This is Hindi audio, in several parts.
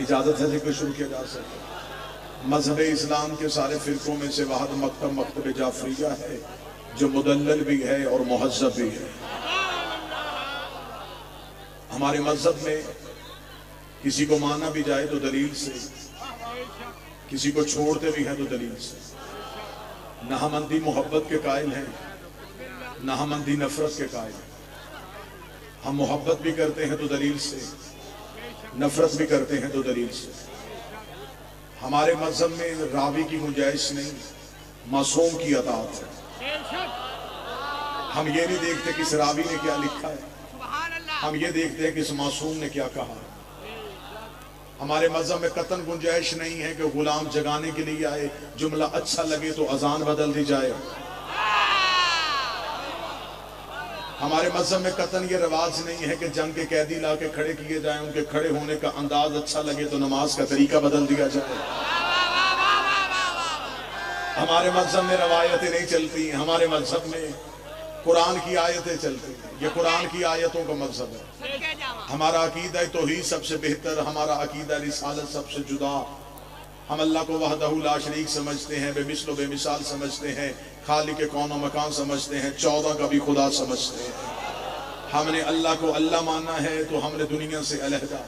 इजाजत है जिक्र शुरू किया जा सके। मजहब इस्लाम के सारे फिरकों में से वाहद मकतब मकतब जाफरिया है जो मुदल्लल भी है और मुहज़्ज़ब भी है। हमारे मजहब में किसी को माना भी जाए तो दलील से, किसी को छोड़ते भी हैं तो दलील से। न हम अंधी मोहब्बत के कायल हैं, न हम अंधी नफरत के कायल हैं। हम मोहब्बत भी करते हैं तो दलील से, नफरत भी करते हैं तो दलील से। हमारे मजहब में रावी की गुंजाइश नहीं, मासूम की अतात है। हम ये नहीं देखते कि इस रावी ने क्या लिखा है, हम ये देखते हैं कि इस मासूम ने क्या कहा। हमारे मजहब में कतन गुंजाइश नहीं है कि गुलाम जगाने के लिए आए, जुमला अच्छा लगे तो अजान बदल दी जाए। हमारे मजहब में कतन ये रिवाज नहीं है कि जंग के कैदी ला के खड़े किए जाएं, उनके खड़े होने का अंदाज अच्छा लगे तो नमाज का तरीका बदल दिया जाए। हमारे मजहब में रवायतें नहीं चलती, हमारे मजहब में कुरान की आयतें चलती हैं। ये कुरान की आयतों का मजहब है। हमारा अकीदा तौहीद सबसे बेहतर, हमारा अकीदा रिसालत सबसे जुदा। हम अल्लाह को वहदहू ला शरीक समझते हैं, बेमिसल बेमिसाल समझते हैं, खालिक कौन मकान समझते हैं, 14 का भी खुदा समझते हैं। हमने अल्लाह को अल्लाह माना है तो हमने दुनिया से अलहदा।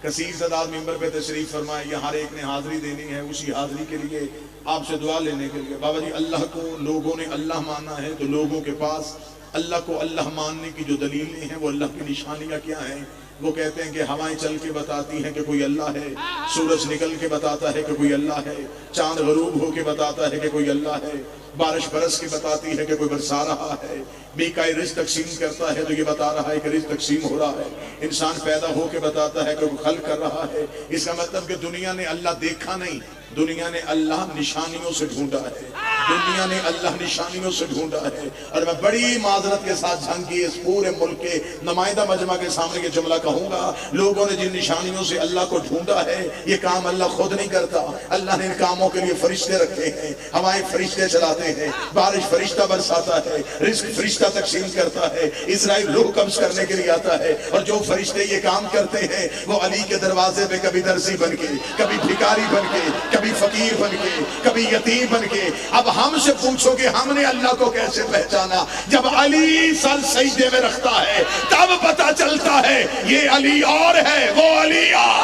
कसीर तादाद मिंबर पे तशरीफ फरमाए, यहाँ हर एक ने हाजिरी देनी है, उसी हाजिरी के लिए आपसे दुआ लेने के लिए। बाबा जी, अल्लाह को लोगों ने अल्लाह माना है तो लोगों के पास अल्लाह को अल्लाह मानने की जो दलीलें हैं वो अल्लाह की निशानियाँ क्या हैं? वो कहते हैं कि हवाएं चल के बताती हैं कि कोई अल्लाह है, सूरज निकल के बताता है कि कोई अल्लाह है, चांद गरूब हो के बताता है कि कोई अल्लाह है, बारिश बरस के बताती है कि कोई बरसा रहा है, बीकाई रिज़्क़ तकसीम करता है तो ये बता रहा है कि रिज़्क़ तकसीम हो रहा है, इंसान पैदा हो के बताता है कि कोई खल्क़ कर रहा है। इसका मतलब कि दुनिया ने अल्लाह देखा नहीं, दुनिया ने अल्लाह निशानियों से ढूंढा है, दुनिया ने अल्लाह निशानियों से ढूंढा है। और मैं बड़ी माजरत के साथ जंग की इस पूरे मुल्क के नुमाइंदा मजमा के सामने ये जुमला कहूंगा, लोगों ने जिन निशानियों से अल्लाह को ढूंढा है ये काम अल्लाह खुद नहीं करता। अल्लाह ने इन कामों के लिए फरिश्ते रखे हैं, हवाएं फरिश्ते चलाते हैं, बारिश फरिश्ता बरसाता है, रिज़्क़ फरिश्ता तकसीम करता है, इज़राइल रूह कब्ज़ करने के लिए आता है। और जो फरिश्ते ये काम करते हैं वो अली के दरवाजे पे कभी दर्जी बन के, कभी भिखारी बन के, कभी फकीर बन के, कभी यतीम बन के। अब हमसे पूछो कि हमने अल्लाह को कैसे पहचाना? जब अली सर सजदे में रखता है तब पता चलता है ये अली और है, वो अली और।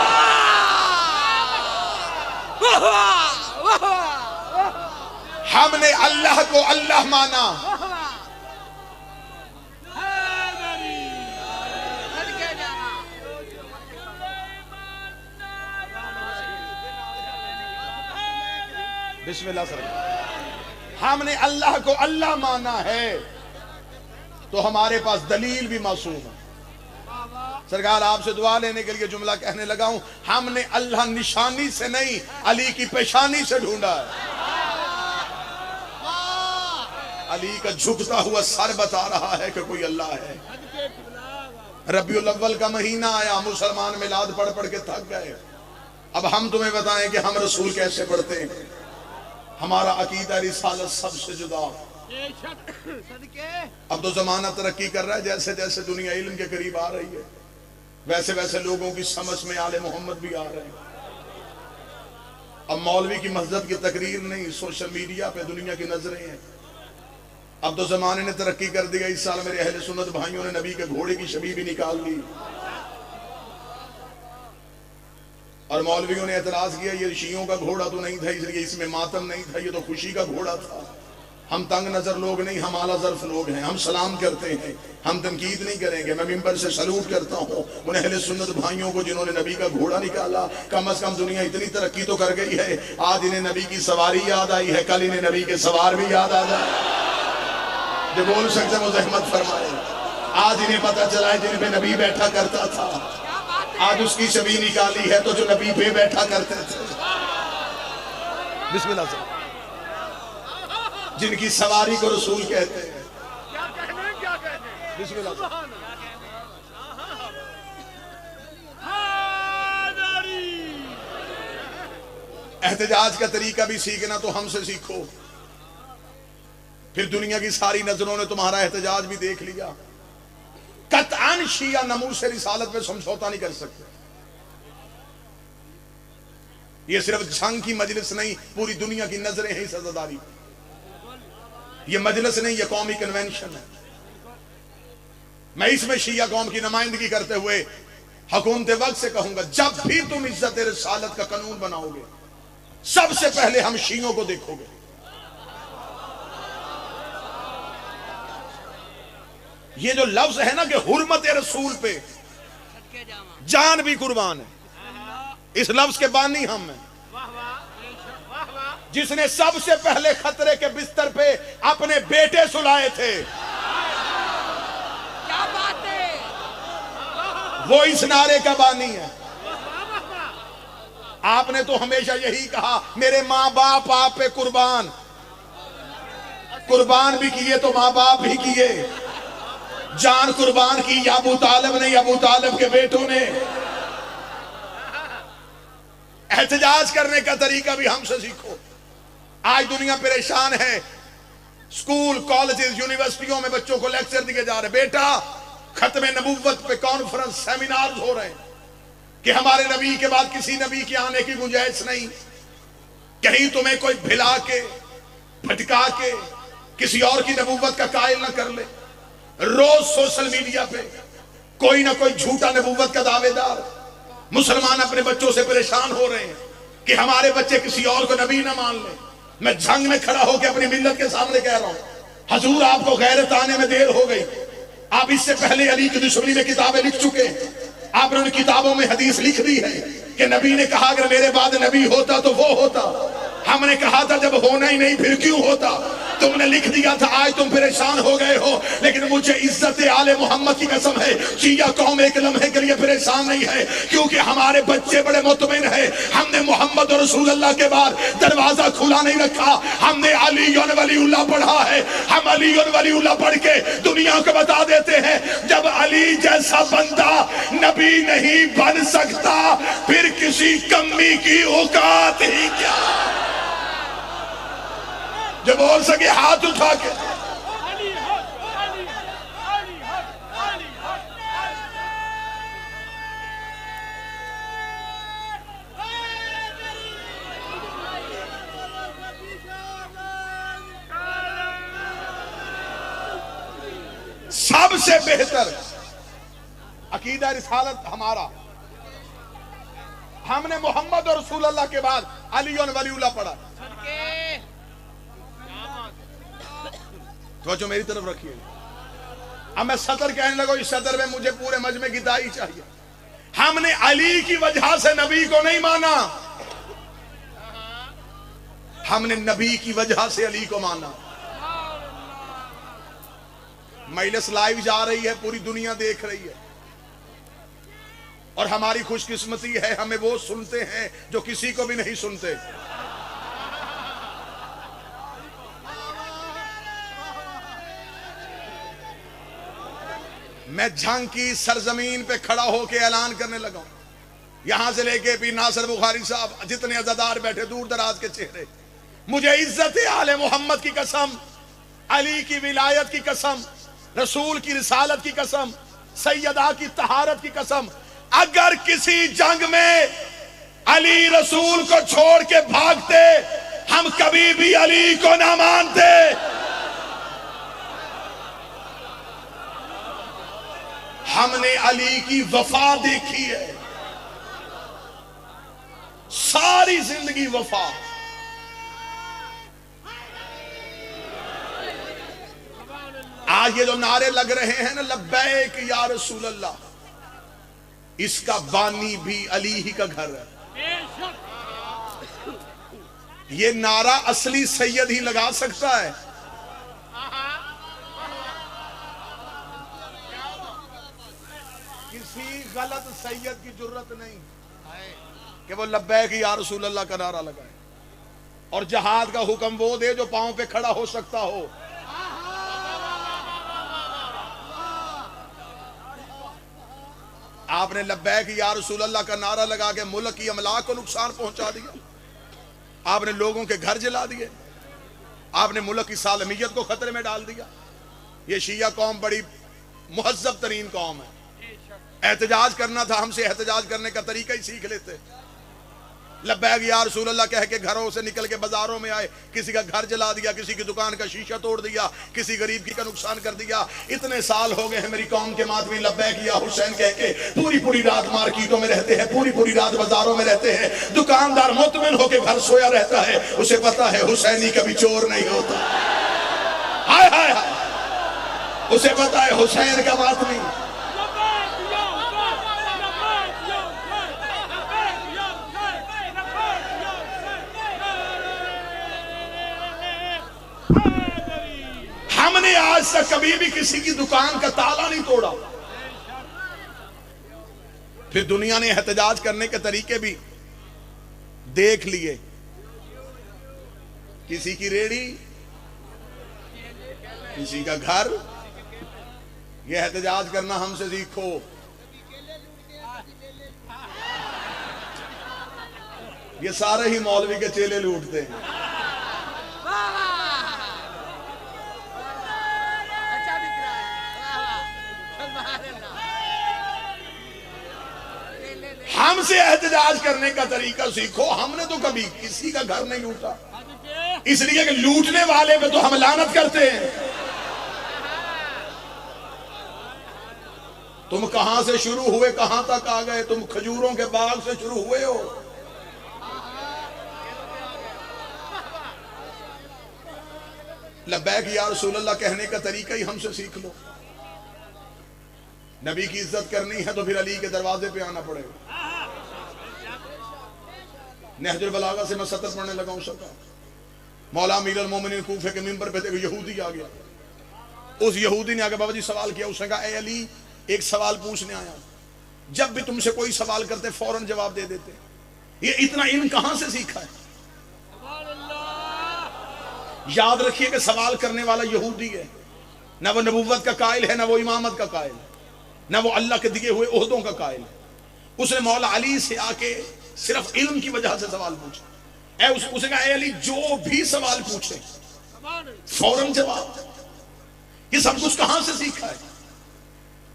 हमने अल्लाह को अल्लाह माना, बिस्मिल्लाह सर। हमने अल्लाह को अल्लाह माना है तो हमारे पास दलील भी मासूम है। सरकार आपसे दुआ लेने के लिए जुमला कहने लगा हूं, हमने अल्लाह निशानी से नहीं अली की पेशानी से ढूंढा है। अली का झुकता हुआ सर बता रहा है कि कोई अल्लाह है। रबीउल अव्वल का महीना आया, मुसलमान मिलाद पढ़ पढ़ के थक गए। अब हम तुम्हें बताएं कि हम रसूल कैसे पढ़ते हैं। हमारा अकीदा रिसालत सबसे जुदा। अब तो जमाना तरक्की कर रहा है, जैसे जैसे दुनिया इल्म के करीब आ रही है वैसे वैसे लोगों की समझ में आले मोहम्मद भी आ रहे हैं। अब मौलवी की मस्जिद की तकरीर नहीं, सोशल मीडिया पे दुनिया की नजरें हैं। अब तो जमाने ने तरक्की कर दिया। इस साल मेरे अहले सुन्नत भाइयों ने नबी के घोड़े की छवि भी निकाल ली और मौलवियों ने एतराज किया ये शियों का घोड़ा तो नहीं था, इसलिए इसमें मातम नहीं था, ये तो खुशी का घोड़ा था। हम तंग नजर लोग नहीं, हम आला ज़र्फ लोग हैं। हम सलाम करते हैं, हम तनकीद नहीं करेंगे। मैं मिंबर से सलूट करता हूँ उन अहले सुन्नत भाइयों को जिन्होंने नबी का घोड़ा निकाला। कम से कम दुनिया इतनी तरक्की तो कर गई है, आज इन्हें नबी की सवारी याद आई है, कल इन्हें नबी के सवार भी याद आ जाए। जो बोल सकते हैं वो रहमत फरमाए। आज इन्हें पता चला है जिन पे नबी बैठा करता था आज उसकी छवि निकाली है तो जो नबी पे बैठा करते थे। बिस्मिल्लाह से जिनकी सवारी को रसूल कहते हैं। बिस्मिल्लाह से एहतजाज का तरीका भी सीखना तो हमसे सीखो। फिर दुनिया की सारी नजरों ने तुम्हारा एहतजाज भी देख लिया। कतअन शिया नमूस रिसालत में समझौता नहीं कर सकते। ये सिर्फ झंग की मजलिस नहीं, पूरी दुनिया की नजरें हैं इस अज़ादारी पर। ये मजलिस नहीं, ये कौमी कन्वेंशन है। मैं इसमें शिया कौम की नुमाइंदगी करते हुए हुकूमत वक्त से कहूंगा, जब भी तुम इज्जत रिसालत का कानून बनाओगे, सबसे पहले हम शियों को देखोगे। ये जो लफ्ज है ना कि हुर्मत रसूल पे जान भी कुर्बान है, इस लफ्ज के बानी हम हैं। जिसने सबसे पहले खतरे के बिस्तर पे अपने बेटे सुलाए थे, क्या बात है, वो इस नारे का बानी है। आपने तो हमेशा यही कहा, मेरे माँ बाप आप पे कुर्बान। कुर्बान भी किए तो माँ बाप ही किए, जान कुर्बान की या अबू तालिब ने, अबू तालिब के बेटों ने। एहतजाज करने का तरीका भी हमसे सीखो। आज दुनिया परेशान है, स्कूल कॉलेजेस यूनिवर्सिटियों में बच्चों को लेक्चर दिए जा रहे, बेटा खत्मे नबूवत पे कॉन्फ्रेंस सेमिनार हो रहे हैं कि हमारे नबी के बाद किसी नबी के आने की गुंजाइश नहीं। कहीं तुम्हें कोई भिला के भटका के किसी और की नबूवत का कायल न कर ले। रोज सोशल मीडिया पे कोई ना कोई झूठा नबूवत का दावेदार। मुसलमान अपने बच्चों से परेशान हो रहे हैं कि हमारे बच्चे किसी और को नबी ना मान ले। मैं जंग में खड़ा होकर अपनी मिल्लत के सामने कह रहा हूं, हजूर आपको गैरत आने में देर हो गई। आप इससे पहले अली की दुश्मनी में किताबें लिख चुके हैं। आपने उन किताबों में हदीस लिख दी है कि नबी ने कहा अगर मेरे बाद नबी होता तो वो होता। हमने कहा था जब होना ही नहीं फिर क्यों होता। तुमने लिख दिया था, आज तुम परेशान हो गए हो। लेकिन मुझे इज्जत आले मोहम्मद की कसम है, शिया कौम एक लम्हे के लिए परेशान नहीं है, क्योंकि हमारे बच्चे बड़े मुतमिन है। हमने मोहम्मद और रसूल अल्लाह के बाद दरवाजा खुला नहीं रखा। हमने अली वलीउल्लाह पढ़ा है। हम अली वलीउल्लाह पढ़ के दुनिया को बता देते हैं, जब अली जैसा बंदा नबी नहीं बन सकता, फिर किसी कमी की औकात ही क्या। जो बोल सके हाथ उठा के। सबसे बेहतर अकीदा रिसालत हमारा, हमने मोहम्मद और रसूल अल्लाह के बाद अली और वलीउल्लाह पढ़ा। तो जो मेरी तरफ रखिए। अब मैं सदर कहने लगा, इस सदर में मुझे पूरे मजमे की दाई चाहिए। हमने अली की वजह से नबी को नहीं माना, हमने नबी की वजह से अली को माना। मजलिस लाइव जा रही है, पूरी दुनिया देख रही है, और हमारी खुशकिस्मती है हमें वो सुनते हैं जो किसी को भी नहीं सुनते। मैं झंग की सरजमीन पे खड़ा होकर ऐलान करने लगा हूं, यहां से लेके पीर नासिर बुखारी साहब, जितने अज़ादार बैठे दूर दराज के चेहरे, मुझे इज्जत आले मोहम्मद की कसम, अली की विलायत की कसम, रसूल की रिसालत की कसम, सैयदा की तहारत की कसम, अगर किसी जंग में अली रसूल को छोड़ के भागते, हम कभी भी अली को ना मानते। हमने अली की वफा देखी है, सारी जिंदगी वफा। आज ये जो नारे लग रहे हैं ना, लब्बैक या रसूल अल्लाह, इसका बानी भी अली ही का घर है। ये नारा असली सैयद ही लगा सकता है। किसी गलत सैयद की जरूरत नहीं कि वो लब्बैक या रसूल अल्लाह का नारा लगाए और जहाद का हुक्म वो दे जो पांव पे खड़ा हो सकता हो। आपने लब्बैक या रसूल अल्लाह का नारा लगा के मुल्क की अमलाक को नुकसान पहुंचा दिया, आपने लोगों के घर जला दिए, आपने मुल्क की सालमियत को खतरे में डाल दिया। ये शिया कौम बड़ी मुहज्जब तरीन कौम है। एहतजाज करना था, हमसे एहतजाज करने का तरीका ही सीख लेते। लब्बैक या रसूल अल्लाह कह के घरों से निकल के बाजारों में आए, किसी का घर जला दिया, किसी की दुकान का शीशा तोड़ दिया, किसी गरीब की का नुकसान कर दिया। इतने साल हो गए हैं मेरी कौम के मातमी लब्बैक या हुसैन कह के पूरी पूरी रात मार्केटों में रहते हैं, पूरी पूरी रात बाजारों में रहते हैं। दुकानदार मुतमिन होके घर सोया रहता है, उसे पता है हुसैनी कभी चोर नहीं होता। हाय हाय हाय, उसे पता है हुसैन का मातमी। हमने आज तक कभी भी किसी की दुकान का ताला नहीं तोड़ा। फिर दुनिया ने एहतजाज करने के तरीके भी देख लिए। किसी की रेड़ी, किसी का घर, यह एहतजाज करना हमसे सीखो। ये सारे ही मौलवी के चेले लूटते हैं। हमसे एहतजाज करने का तरीका सीखो। हमने तो कभी किसी का घर नहीं लूटा, इसलिए कि लूटने वाले पे तो हम लानत करते हैं। तुम कहां से शुरू हुए कहां तक आ गए? तुम खजूरों के बाग से शुरू हुए हो। लब्बैक या रसूल अल्लाह कहने का तरीका ही हमसे सीख लो। नबी की इज्जत करनी है तो फिर अली के दरवाजे पे आना पड़ेगा। नहजुल बलागा से मैं सतर पढ़ने लगा हूं सबका। मौला अमीरुल मोमिनीन कूफे के मिंबर पे यहूदी आ गया। उस यहूदी ने आगे बाबा जी सवाल किया। उसने कहा, ए अली, एक सवाल पूछने आया। जब भी तुमसे कोई सवाल करते फौरन जवाब दे देते, ये इतना इल्म कहां से सीखा है? याद रखिए कि सवाल करने वाला यहूदी है, ना वो नबूवत का कायल है, ना वो इमामत का कायल है, ना वो अल्लाह के दिए हुए ओहदों का कायल है। उसने मौला अली से आके सिर्फ इल्म की वजह से सवाल पूछा। उसने कहा, ए अली, जो भी सवाल पूछे फौरन जवाब। ये सब कुछ कहां से सीखा है?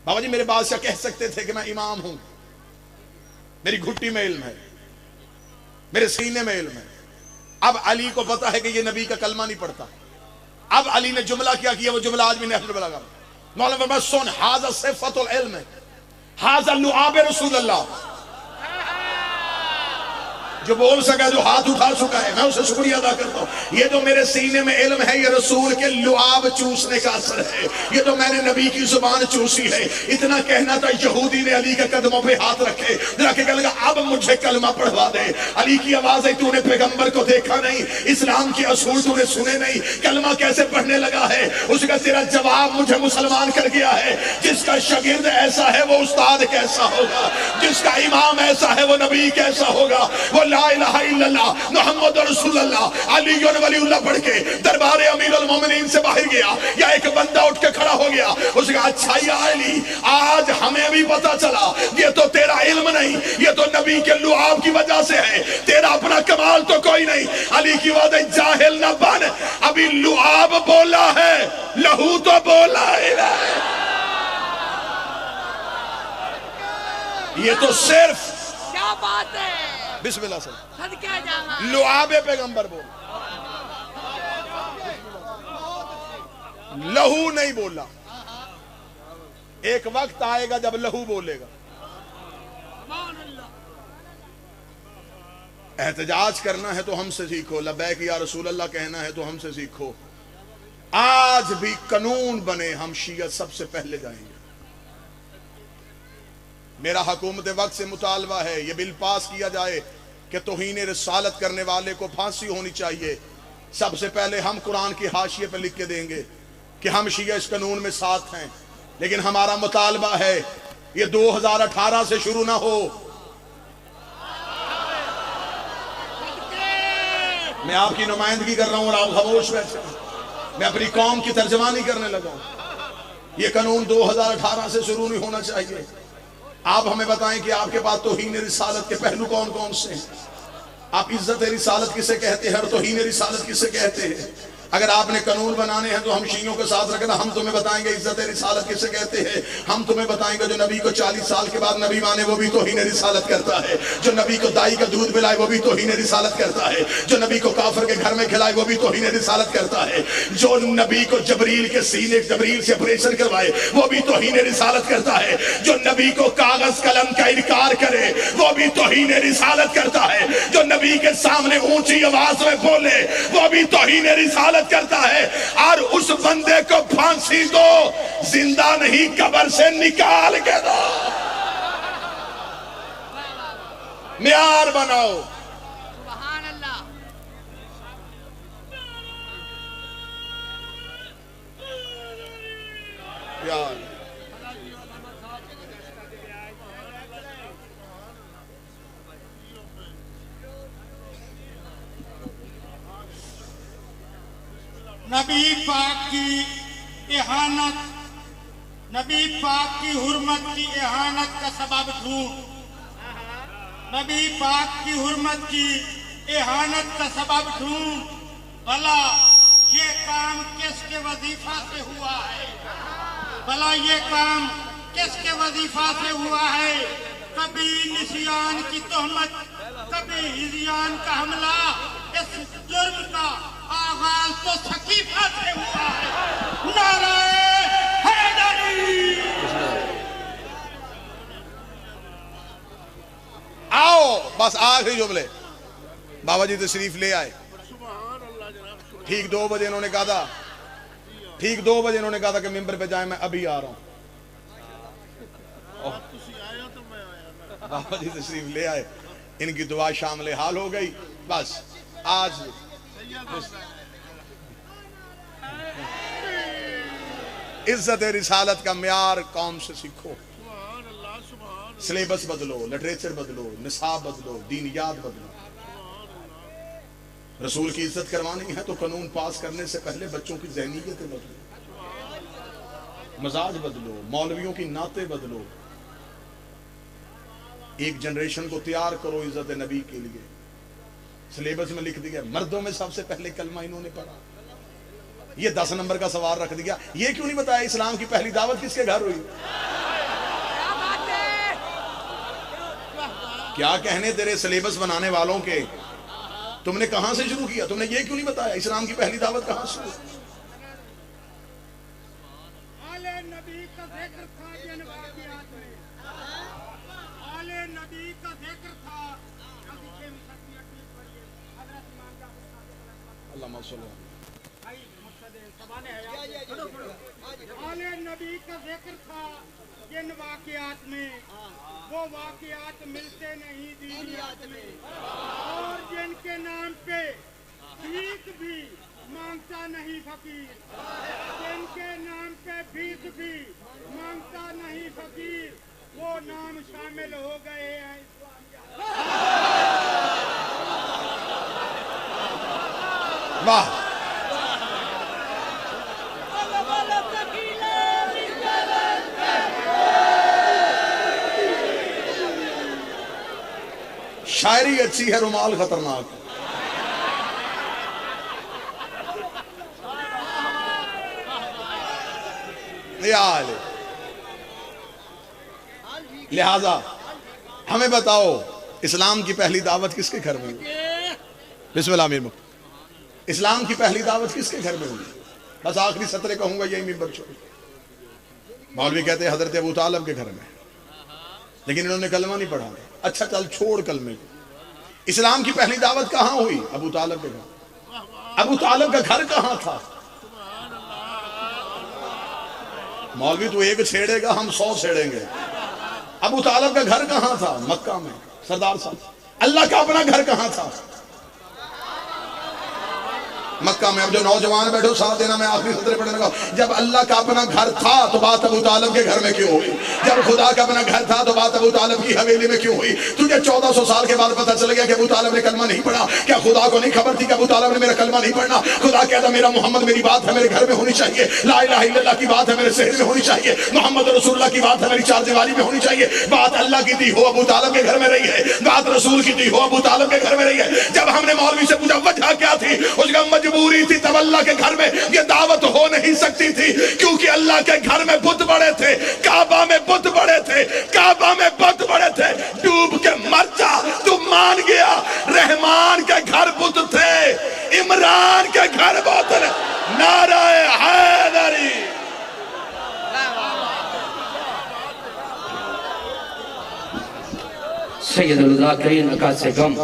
बाबा जी मेरे बादशाह कह सकते थे कि मैं इमाम हूं, मेरी घुट्टी में इल्म है, मेरे सीने में इल्म है। अब अली को पता है कि ये नबी का कलमा नहीं पढ़ता। अब अली ने जुमला क्या किया, वो जुमला आज भी नहजुल बलागा मौलाना सुन, हाज़ा सिफ़तुल इल्म, हाज़ा लुआब रसूल अल्लाह। जो बोल सका, जो हाथ उठा चुका है, मैं उसे शुक्रिया अदा करता हूँ। ये जो मेरे सीने में इल्म है, ये रसूल के लुआब चूसने का असर है। ये तो मैंने नबी की जुबान चूसी है। इतना कहना था, यहूदी ने अली के कदमों पे हाथ रखे, रखे कहने लगा, अब मुझे कलमा पढ़वा दे। अली की आवाज है, तूने पैगंबर को देखा नहीं, इस्लाम के असूल तूने सुने नहीं, कलमा कैसे पढ़ने लगा है? उसका तेरा जवाब मुझे मुसलमान कर गया है। जिसका शागिर्द ऐसा है वो उस्ताद कैसा होगा? जिसका इमाम ऐसा है वो नबी कैसा होगा? वो ला इलाहा इल्लल्लाह मुहम्मद रसूलुल्लाह अली वलीउल्लाह पढ़ के दरबार अमीरुल मोमिनीन से बाहर गया, या एक बंदा उठ के खड़ा हो गया। उसने कहा, अच्छा या अली, आज हमें भी पता चला ये तो तेरा इल्म नहीं, ये तो नबी के लुआब की वजह से है, तेरा अपना कमाल तो कोई नहीं। अली की बात है, जाहिल न बन, अभी लुआब बोला है, लहू तो बोला है। ये तो सिर्फ क्या बात है, बिस्मिल्लाह से सदके जावा, लुआबे पैगंबर बोल, लहू नहीं बोला। एक वक्त आएगा जब लहू बोलेगा। एहतजाज करना है तो हमसे सीखो, लब्बैक या रसूल अल्लाह कहना है तो हमसे सीखो। आज भी कानून बने, हम शियत सबसे पहले जाएंगे। मेरा हुकूमत वक्त से मुतालबा है, यह बिल पास किया जाए कि तौहीन रिसालत करने वाले को फांसी होनी चाहिए। सबसे पहले हम कुरान की हाशिए पर लिख के देंगे कि हम शिया इस कानून में साथ हैं, लेकिन हमारा मुतालबा है ये 2018 से शुरू ना हो। मैं आपकी नुमाइंदगी कर रहा हूं और आप खामोश बैठे। मैं अपनी कौम की तर्जमानी करने लगा हूं। यह कानून 2018 से शुरू नहीं होना चाहिए। आप हमें बताएं कि आपके पास तौहीन रिसालत के पहलू कौन कौन से हैं? आप इज्जत रिसालत किसे कहते हैं और तौहीन रिसालत किसे कहते हैं? अगर आपने कानून बनाने हैं तो हम शियों के साथ रखना, हम तुम्हें बताएंगे इज्जत रिसालत किसे कहते हैं। हम तुम्हें बताएंगे जो नबी को 40 साल के बाद नबी माने वो भी तौहीन रिसालत करता है, जो नबी को दाई का दूध पिलाए वो भी तौहीन रिसालत करता है, जो नबी को काफिर के घर में खिलाए वो भी तौहीन रिसालत करता है, जो नबी को जबरील के सीने जबरील से ऑपरेशन करवाए वो भी तौहीन रिसालत करता है, जो नबी को कागज कलम का इनकार करे वो भी तौहीन रिसालत करता है, जो नबी के सामने ऊंची आवाज में बोले वो भी तौहीन रिसालत करता है। और उस बंदे को फांसी दो, जिंदा नहीं कब्र से निकाल के दो। म्यार बनाओ। सुभान अल्लाह। यार नबी पाक की इहानत, नबी पाक की हुर्मत की इहानत का सबब ढूंढ, नबी पाक की हुर्मत की इहानत का सबब ढूंढ। भला ये काम किसके वजीफा से हुआ है? भला ये काम किसके वजीफा से हुआ है? कभी निसियान की तोहमत, कभी हिजियान का हमला। इस जुर्म का आगाज तो सकीफा से हुआ है। नाराए हैदरी। आओ बस आखिरी जुमले। बाबा जी तशरीफ ले आए। ठीक 2 बजे इन्होंने कहा था, ठीक 2 बजे इन्होंने कहा था कि मिंबर पे जाए, मैं अभी आ रहा हूं। बाबा जी तशरीफ ले आए, इनकी दुआ शामिल हाल हो गई। बस आज इज्जत रिसालत का म्यार कौम से सीखो। सिलेबस बदलो, लिटरेचर बदलो, निसाब बदलो, दीनियात बदलो। रसूल की इज्जत करवानी है तो कानून पास करने से पहले बच्चों की ज़हनीयतें बदलो, मजाज बदलो, मौलवियों की नाते बदलो। एक जनरेशन को तैयार करो इज्जत नबी के लिए। सिलेबस में लिख दिया मर्दों में सबसे पहले कलमा इन्होंने पढ़ा, ये 10 नंबर का सवाल रख दिया। ये क्यों नहीं बताया इस्लाम की पहली दावत किसके घर हुई? क्या कहने तेरे सिलेबस बनाने वालों के, तुमने कहां से शुरू किया? तुमने ये क्यों नहीं बताया इस्लाम की पहली दावत कहां से हुई? आले नबी का जिक्र था जिन वाक़ियात में, आले नबी का जिक्र था। आले नबी का जिक्र था जिन वाक़ियात में, वो वाक़ियात मिलते नहीं दीनियात में, और जिनके नाम पे भीख भी मांगता नहीं फकीर, जिनके नाम पे भीख भी मांगता नहीं फकीर, वो नाम शामिल हो गए हैं। वाह, शायरी अच्छी है, रुमाल खतरनाक है। लिहाजा हमें बताओ इस्लाम की पहली दावत किसके घर में हुई? बिस्मिल्लाह मीर मुफ्ती, इस्लाम की पहली दावत किसके घर में हुई? बस आखिरी सत्र कहूंगा यही मिंबर छोड़। मौलवी कहते हैं हजरत अबू तालिब के घर में, लेकिन इन्होंने कलमा नहीं पढ़ा। अच्छा चल छोड़ कलमे को, इस्लाम की पहली दावत कहां हुई? अबू तालिब के घर। अबू तालिब का घर कहां था? मौलवी तू एक छेड़ेगा हम 100 छेड़ेंगे। अबू तालिब का घर कहां था? मक्का में। सरदार साहब अल्लाह का अपना घर कहां था? मक्का में। अब जो नौजवान बैठो साथ देना, मैं आखिरी सत्र पढ़ने लगा। जब अल्लाह का अपना घर था तो बात अबू तालिब के घर में क्यों हुई? जब खुदा का अपना घर था तो बात अबू तालिब की हवेली में क्यों हुई? तुझे 1400 साल के बाद पता चल गया कि अबू तालिब ने कलमा नहीं पढ़ा। क्या खुदा को नहीं खबर थी कि अबू तालिब ने मेरा कलमा नहीं पढ़ना? खुदा कहता मेरा मोहम्मद मेरी बात है मेरे घर में होनी चाहिए, ला इलाहा इल्लल्लाह की बात है मेरे शहर में होनी चाहिए, मोहम्मद रसूलुल्लाह की बात है मेरी चारदीवारी में होनी चाहिए। बात अल्लाह की थी हो अबू तालिब के घर में रही है, बात रसूल की थी हो अबू तालिब के घर में रही है। जब हमने मौलवी से पूछा वजह क्या थी, उसका मजबूरी थी, तब अल्लाह के घर में ये दावत हो नहीं सकती थी, क्योंकि अल्लाह के घर में बुत बड़े थे, काबा में बुत बड़े थे, काबा में बुत बड़े थे। डूब के मर जा, तू मान गया। रहमान के घर बुत थे, इमरान के घर बुत थे। नाराए हैदरी। सैयदुल ज़ाकिरीन अकासे गम।